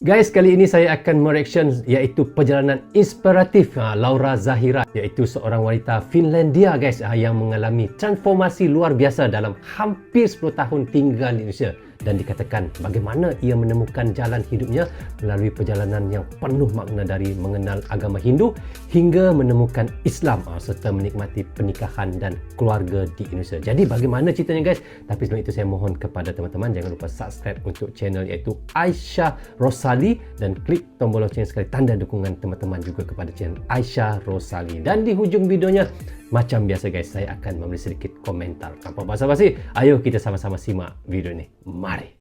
Guys, kali ini saya akan mereaction iaitu perjalanan inspiratif Laura Zahira, iaitu seorang wanita Finlandia guys yang mengalami transformasi luar biasa dalam hampir 10 tahun tinggal di Indonesia, dan dikatakan bagaimana ia menemukan jalan hidupnya melalui perjalanan yang penuh makna dari mengenal agama Hindu hingga menemukan Islam serta menikmati pernikahan dan keluarga di Indonesia. Jadi bagaimana ceritanya guys? Tapi sebelum itu saya mohon kepada teman-teman jangan lupa subscribe untuk channel iaitu Aisyah Rosali dan klik tombol lonceng sekali tanda dukungan teman-teman juga kepada channel Aisyah Rosali. Dan di hujung videonya macam biasa guys, saya akan memberi sedikit komentar. Tanpa basa-basi, ayo kita sama-sama simak video ini. Mari.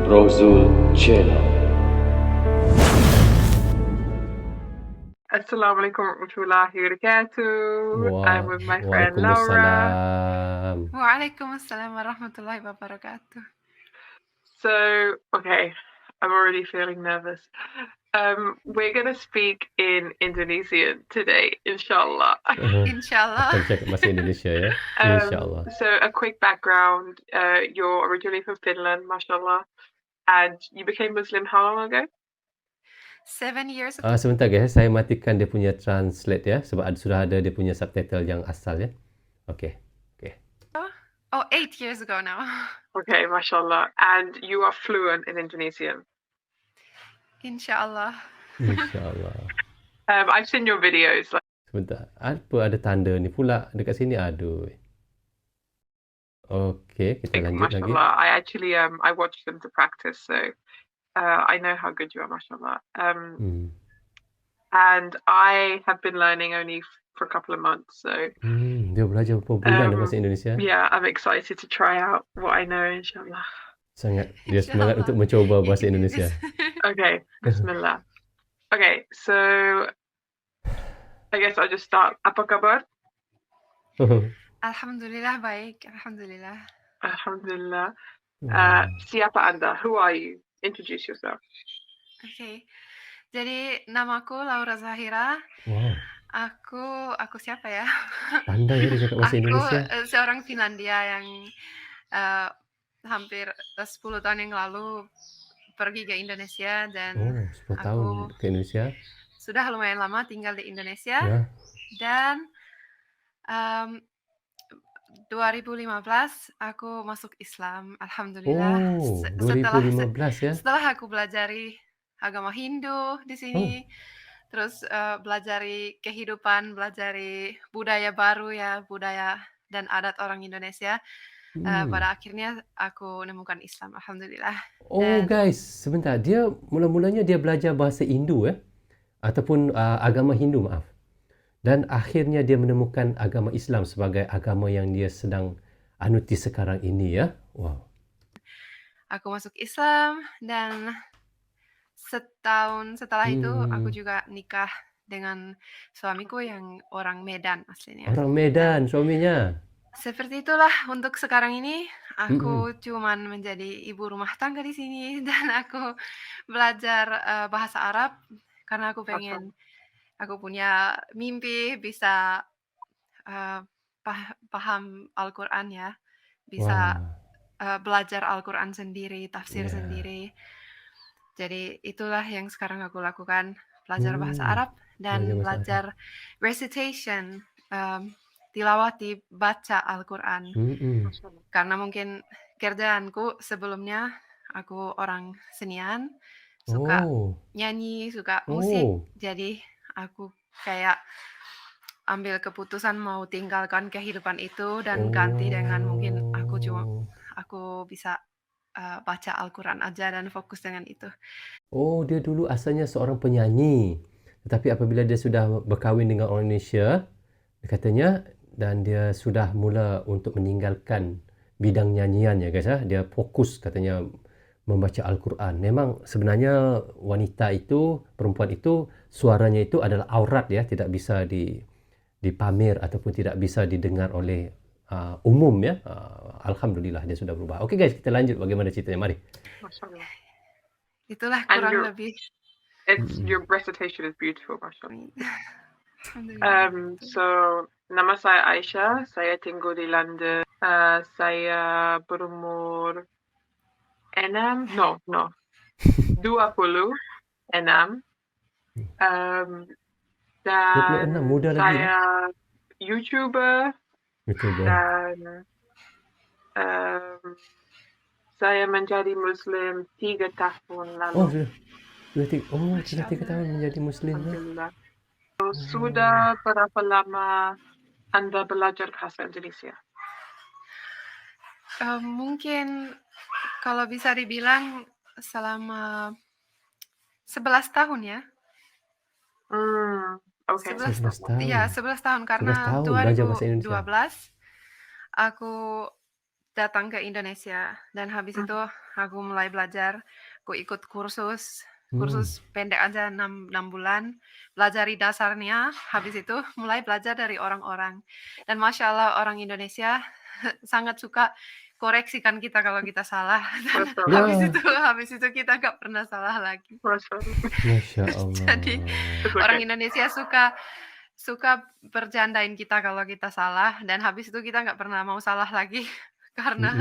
Rozul Channel. Assalamualaikum warahmatullahi wabarakatuh. I'm with my friend Laura. Waalaikumsalam. Waalaikumsalam warahmatullahi wabarakatuh. So, okay, I'm already feeling nervous. We're going to speak in Indonesian today, inshallah. Inshallah. Akan cakap bahasa Indonesia ya. InsyaAllah. So, a quick background. You're originally from Finland, mashallah, and you became Muslim how long ago? 7 years ago. Sebentar guys, saya matikan dia punya translate ya, sebab sudah ada dia punya subtitle yang asal ya. Okay. Oh, 8 years ago now. Okay, mashallah. And you are fluent in Indonesian. Inshallah. InsyaAllah. I've seen your videos. Sebentar, apa ada tanda ni pula dekat sini? Aduh. Okay, kita lanjut lagi. Mashallah. I actually I watched them to practice, so I know how good you are, mashallah. And I have been learning only for a couple of months, so Dia belajar beberapa bulan bahasa Indonesia. yeah, I'm excited to try out what I know, inshallah. Sangat dia semangat untuk mencuba bahasa Indonesia. Okay, bismillah. Okay, so I guess I'll just start. Apa kabar? Alhamdulillah baik. Alhamdulillah. Alhamdulillah. Siapa Anda? Who are you? Introduce yourself. Okay. Jadi namaku Laura Zahira. Wow. Aku siapa ya? Pandai dia cakap bahasa Indonesia. Aku seorang Finlandia yang hampir 10 tahun yang lalu pergi ke Indonesia, dan 10 tahun ke Indonesia. Sudah lumayan lama tinggal di Indonesia. Ya. Dan 2015 aku masuk Islam, alhamdulillah. Oh, 2015 ya. Setelah aku belajari agama Hindu di sini, terus belajari kehidupan, belajari budaya baru ya, budaya dan adat orang Indonesia. Pada akhirnya aku menemukan Islam, alhamdulillah. Oh guys, sebentar. Dia mula-mulanya dia belajar bahasa Hindu ataupun agama Hindu, maaf. Dan akhirnya dia menemukan agama Islam sebagai agama yang dia sedang anuti sekarang ini ya. Wow. Aku masuk Islam, dan setahun setelah itu aku juga nikah dengan suamiku yang orang Medan aslinya. Orang Medan suaminya. Seperti itulah untuk sekarang ini. Aku cuman menjadi ibu rumah tangga di sini, dan aku belajar bahasa Arab karena aku pengen, aku punya mimpi bisa paham Al-Quran ya, bisa belajar Al-Quran sendiri, tafsir sendiri. Jadi itulah yang sekarang aku lakukan, belajar bahasa Arab dan belajar recitation, tilawati baca Al-Quran. Karena mungkin kerjaanku sebelumnya aku orang senian, suka nyanyi, suka musik. Jadi aku kayak ambil keputusan mau tinggalkan kehidupan itu dan ganti dengan mungkin aku bisa baca Al-Quran aja dan fokus dengan itu. Oh, dia dulu asalnya seorang penyanyi. Tetapi apabila dia sudah berkahwin dengan orang Indonesia, katanya, dan dia sudah mula untuk meninggalkan bidang nyanyian ya guys ya. Dia fokus katanya membaca Al-Quran. Memang sebenarnya wanita itu, perempuan itu, suaranya itu adalah aurat ya, tidak bisa dipamer ataupun tidak bisa didengar oleh umum ya. Alhamdulillah dia sudah berubah. Okey guys, kita lanjut bagaimana ceritanya. Mari. Mashallah. Itulah kurang lebih. Your recitation is beautiful, mashallah. Alhamdulillah. So, nama saya Aisyah, saya tinggal di London. Saya berumur 6, 26. Dan 26, muda lagi saya YouTuber YouTuber. dan saya menjadi Muslim 3 tahun Oh, lalu. sudah 3 tahun menjadi Muslim. Alhamdulillah. Sudah berapa lama Anda belajar bahasa Indonesia? Mungkin kalau bisa dibilang selama 11 tahun ya. Oke. 11 tahun. Iya, 11 tahun 11 karena tahun belajar bahasa Indonesia. 2012 aku datang ke Indonesia dan habis itu aku mulai belajar. Aku ikut kursus pendek aja 6 bulan, pelajari dasarnya, habis itu mulai belajar dari orang-orang. Dan Masya Allah orang Indonesia sangat suka koreksikan kita kalau kita salah. Dan Masya habis itu kita nggak pernah salah lagi. Masya Allah. Jadi orang Indonesia suka bercandain kita kalau kita salah dan habis itu kita nggak pernah mau salah lagi karena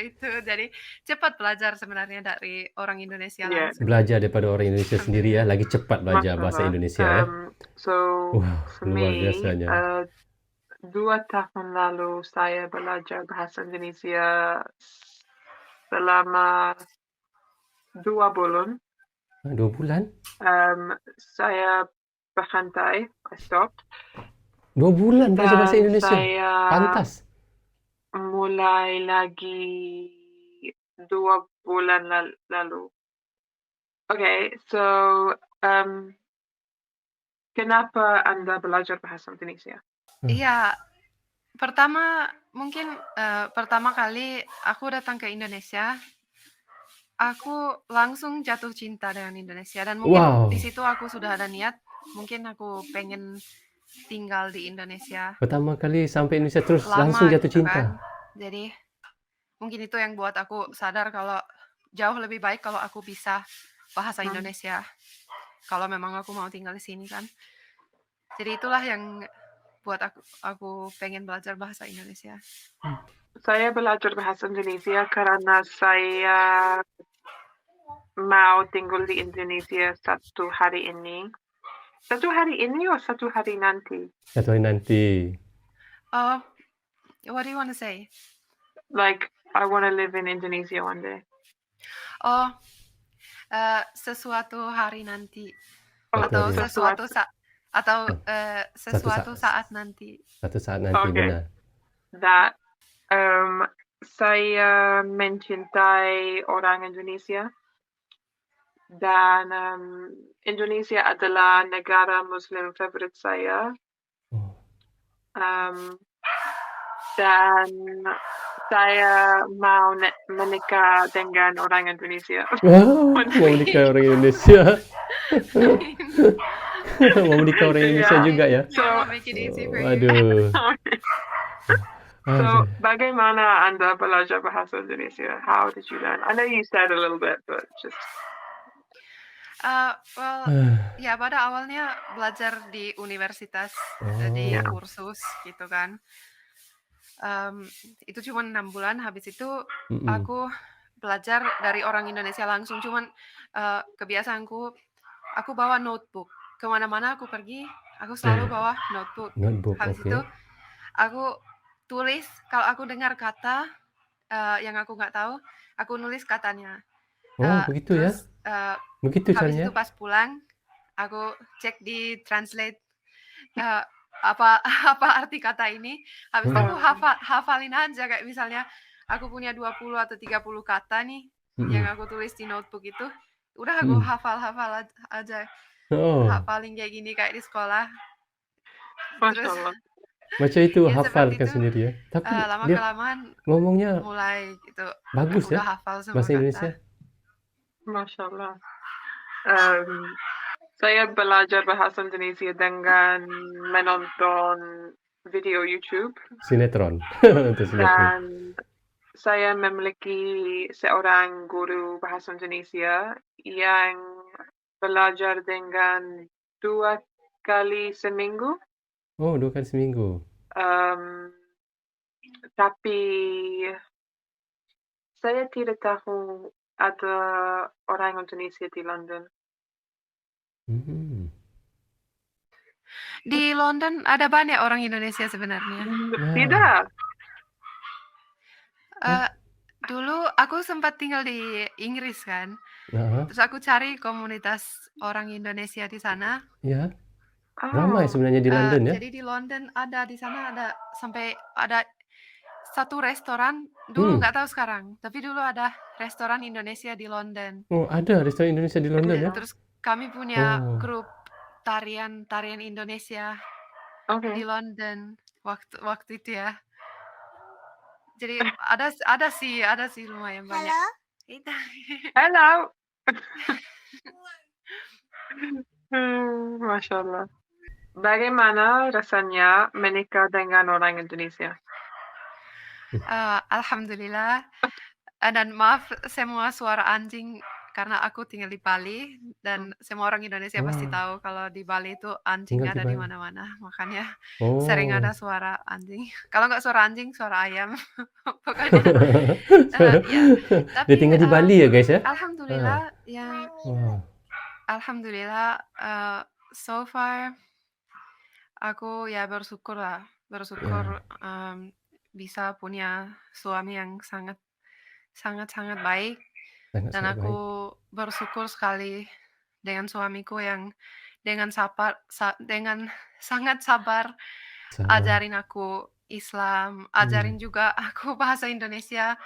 itu. Jadi cepat belajar sebenarnya dari orang Indonesia langsung. Belajar daripada orang Indonesia sendiri ya, lagi cepat belajar bahasa Indonesia ya. So for Luar me, biasanya. 2 tahun lalu saya belajar bahasa Indonesia selama 2 bulan. 2 bulan? Saya berhenti, I stopped. 2 bulan belajar bahasa Indonesia. Saya Pantas. mulai lagi 2 bulan lalu. Okay, so kenapa Anda belajar bahasa Indonesia? Iya, pertama kali aku datang ke Indonesia, aku langsung jatuh cinta dengan Indonesia dan mungkin di situ aku sudah ada niat, mungkin aku pengen tinggal di Indonesia. Pertama kali sampai Indonesia terus langsung jatuh cinta. Kan? Jadi mungkin itu yang buat aku sadar kalau jauh lebih baik kalau aku bisa bahasa Indonesia. Kalau memang aku mau tinggal di sini kan. Jadi itulah yang buat aku pengen belajar bahasa Indonesia. Saya belajar bahasa Indonesia karena saya mau tinggal di Indonesia 1 hari ini. 1 hari ini atau 1 hari nanti? 1 hari nanti. What do you want to say? Like, I want to live in Indonesia one day. Sesuatu hari nanti. Atau sesuatu saat nanti. Satu saat nanti, benar. That, saya mencintai orang Indonesia. Dan Indonesia adalah negara Muslim favorit saya. Dan saya mau menikah dengan orang Indonesia. Mau menikah orang Indonesia. Mau menikah orang Indonesia juga ya. So, make it easy for you. Aduh. So, bagaimana Anda belajar bahasa Indonesia? How did you learn? I know you said a little bit, but just... Ya pada awalnya belajar di universitas, di kursus gitu kan. Itu cuma 6 bulan, habis itu aku belajar dari orang Indonesia langsung. Cuman kebiasaanku, aku bawa notebook. Kemana-mana aku pergi, aku selalu bawa notebook. Habis itu aku tulis, kalau aku dengar kata yang aku nggak tahu, aku nulis katanya. Begitu terus, ya? Begitu caranya? Habis itu pas pulang, aku cek di translate apa arti kata ini. Habis itu aku hafalin aja, kayak misalnya aku punya 20 atau 30 kata nih yang aku tulis di notebook itu. Udah aku hafal aja. Hafalin kayak gini kayak di sekolah. Terus macam itu hafalkan sendiri ya. Tapi lama-kelamaan ngomongnya mulai gitu. Bagus ya? Hafal semua bahasa Indonesia. Masya Allah. Saya belajar bahasa Indonesia dengan menonton video YouTube. Sinetron. Dan saya memiliki seorang guru bahasa Indonesia yang belajar dengan 2 kali seminggu. 2 kali seminggu. Tapi saya tidak tahu ada orang Indonesia di London. Di London ada banyak orang Indonesia sebenarnya. Tidak. Dulu aku sempat tinggal di Inggris kan. Terus aku cari komunitas orang Indonesia di sana. Ya. Ramai sebenarnya di London ya. Jadi di London ada di sana ada sampai ada satu restoran dulu nggak tahu sekarang, tapi dulu ada restoran Indonesia di London. Oh, ada restoran Indonesia di London ya. Terus kami punya grup tarian Indonesia di London waktu itu ya. Jadi ada sih lumayan banyak. Hello. Masya Allah. Bagaimana rasanya menikah dengan orang Indonesia? Alhamdulillah. Dan maaf semua suara anjing karena aku tinggal di Bali dan semua orang Indonesia pasti tahu kalau di Bali itu anjing Tinggal di ada di Bali. mana-mana, makanya sering ada suara anjing. Kalau nggak suara anjing, suara ayam. Pokoknya ya. Tapi Dia tinggal di Bali ya guys ya. Alhamdulillah Alhamdulillah so far aku ya bersyukur bisa punya suami yang sangat baik. Dan aku bersyukur sekali dengan suamiku yang dengan sangat sabar ajarin aku Islam, ajarin juga aku bahasa Indonesia.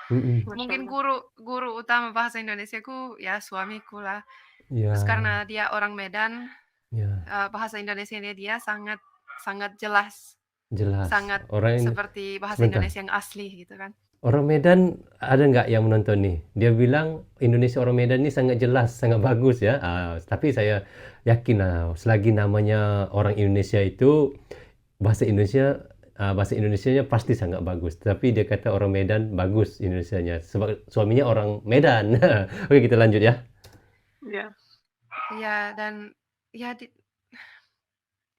Mungkin guru utama bahasa Indonesiaku ya suamiku lah. Terus karena dia orang Medan, bahasa Indonesianya dia sangat jelas. Sangat seperti bahasa Indonesia yang asli gitu kan. Orang Medan ada nggak yang menonton nih? Dia bilang Indonesia orang Medan ini sangat jelas, sangat bagus ya. Tapi saya yakin selagi namanya orang Indonesia itu bahasa Indonesianya pasti sangat bagus. Tapi dia kata orang Medan bagus Indonesianya sebab suaminya orang Medan. Oke, kita lanjut ya. Ya. Ya dan ya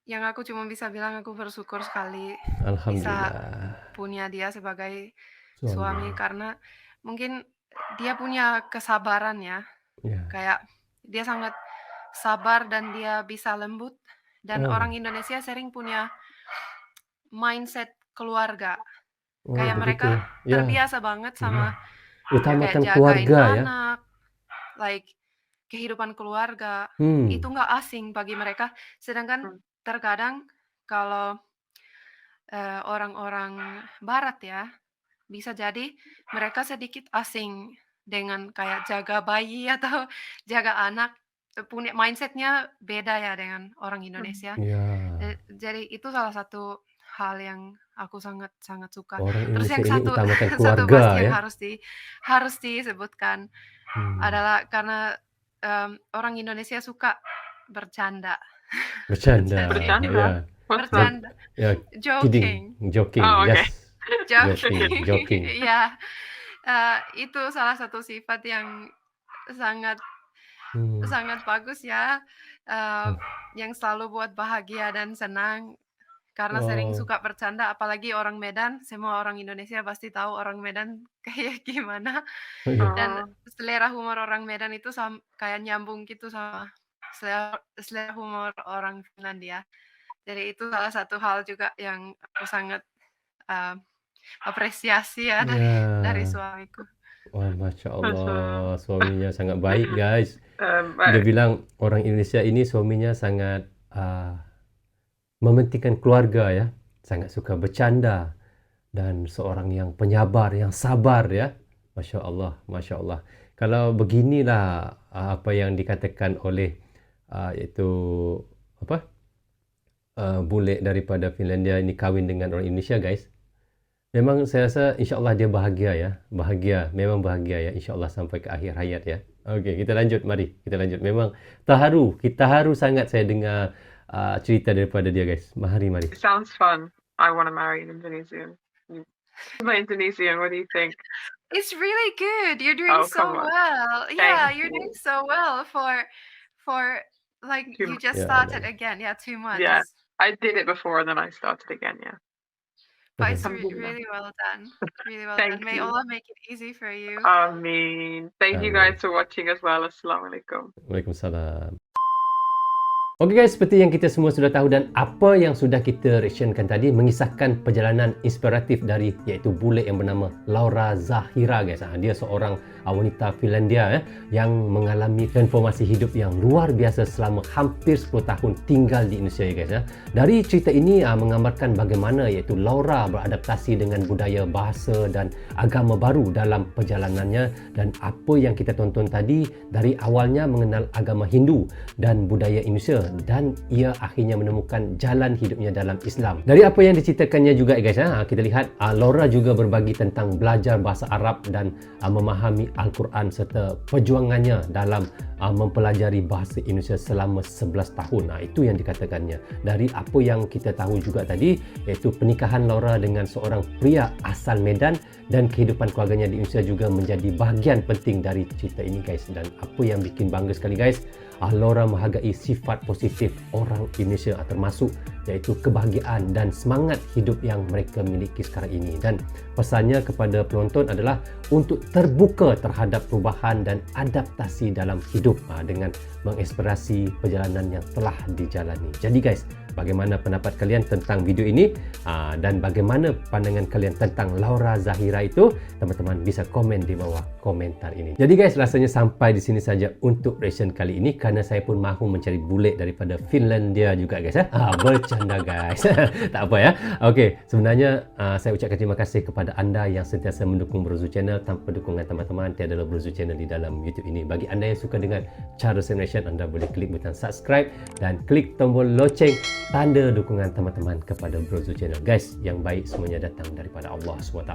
yang aku cuma bisa bilang aku bersyukur sekali bisa punya dia sebagai suami karena mungkin dia punya kesabaran ya. Kayak dia sangat sabar dan dia bisa lembut dan orang Indonesia sering punya mindset keluarga. Kayak mereka terbiasa banget sama utamakan kayak keluarga jagain ya. anak, like kehidupan keluarga itu nggak asing bagi mereka. Sedangkan terkadang kalau orang-orang Barat ya bisa jadi mereka sedikit asing dengan kayak jaga bayi atau jaga anak, punya mindsetnya beda ya dengan orang Indonesia. Jadi itu salah satu hal yang aku sangat suka. Orang Terus Indonesia yang ini satu utamakan satu keluarga pasti yang ya. harus disebutkan adalah karena orang Indonesia suka bercanda. Bercanda. Ya, Joking. Oh, okay. Yes. Joking. Ya, itu salah satu sifat yang sangat bagus ya, yang selalu buat bahagia dan senang karena sering suka bercanda. Apalagi orang Medan, semua orang Indonesia pasti tahu orang Medan kayak gimana. Dan selera humor orang Medan itu kayak nyambung gitu sama selera humor orang Finlandia. Jadi itu salah satu hal juga yang aku sangat apresiasi ya dari suamiku. Wah, Masya Allah, suaminya sangat baik guys. Dia bilang orang Indonesia ini suaminya sangat mementingkan keluarga ya, sangat suka bercanda dan seorang yang penyabar, yang sabar ya. Masya Allah. Kalau beginilah apa yang dikatakan oleh iaitu bule daripada Finlandia ini kawin dengan orang Indonesia guys. Memang saya rasa insya-Allah dia memang bahagia ya insya-Allah sampai ke akhir hayat ya. Okey, mari kita lanjut. Memang kita haru sangat saya dengar cerita daripada dia guys. Mari. It sounds fun. I want to marry an Indonesian. My Indonesian, what do you think? It's really good. You're doing so well. Yeah, you're doing so well for like you just started again. Yeah, 2 months. Yeah, I did it before and then I started again, yeah. But it's Alhamdulillah. really well done. Really well Thank done. May you. Allah make it easy for you. Ameen. Thank you guys for watching as well. Assalamualaikum. Waalaikumsalam. Okey guys, seperti yang kita semua sudah tahu dan apa yang sudah kita reactionkan tadi mengisahkan perjalanan inspiratif dari iaitu bule yang bernama Laura Zahira guys. Dia seorang wanita Finlandia yang mengalami transformasi hidup yang luar biasa selama hampir 10 tahun tinggal di Indonesia guys. Dari cerita ini menggambarkan bagaimana iaitu Laura beradaptasi dengan budaya, bahasa dan agama baru dalam perjalanannya, dan apa yang kita tonton tadi dari awalnya mengenal agama Hindu dan budaya Indonesia, dan ia akhirnya menemukan jalan hidupnya dalam Islam. Dari apa yang diceritakannya juga guys, kita lihat Laura juga berbagi tentang belajar bahasa Arab dan memahami Al-Quran serta perjuangannya dalam mempelajari bahasa Indonesia selama 11 tahun. Itu yang dikatakannya. Dari apa yang kita tahu juga tadi, iaitu pernikahan Laura dengan seorang pria asal Medan dan kehidupan keluarganya di Indonesia juga menjadi bahagian penting dari cerita ini guys. Dan apa yang bikin bangga sekali guys, Laura menghargai sifat positif orang Indonesia termasuk iaitu kebahagiaan dan semangat hidup yang mereka miliki sekarang ini. Dan pesannya kepada penonton adalah untuk terbuka terhadap perubahan dan adaptasi dalam hidup dengan menginspirasi perjalanan yang telah dijalani. Jadi guys, bagaimana pendapat kalian tentang video ini dan bagaimana pandangan kalian tentang Laura Zahira itu? Teman-teman bisa komen di bawah komentar ini. Jadi guys, rasanya sampai di sini saja untuk reaction kali ini kerana saya pun mahu mencari bule daripada Finlandia juga guys. Bercanda guys. Tak apa ya. Okey, sebenarnya saya ucapkan terima kasih kepada anda yang sentiasa mendukung Brozu Channel. Tanpa dukungan teman-teman tiada Brozu Channel di dalam YouTube ini. Bagi anda yang suka dengan cara saya reaction, anda boleh klik butang subscribe dan klik tombol loceng tanda dukungan teman-teman kepada Brozu Channel. Guys, yang baik semuanya datang daripada Allah SWT.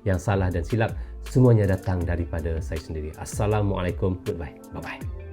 Yang salah dan silap semuanya datang daripada saya sendiri. Assalamualaikum. Goodbye. Bye-bye.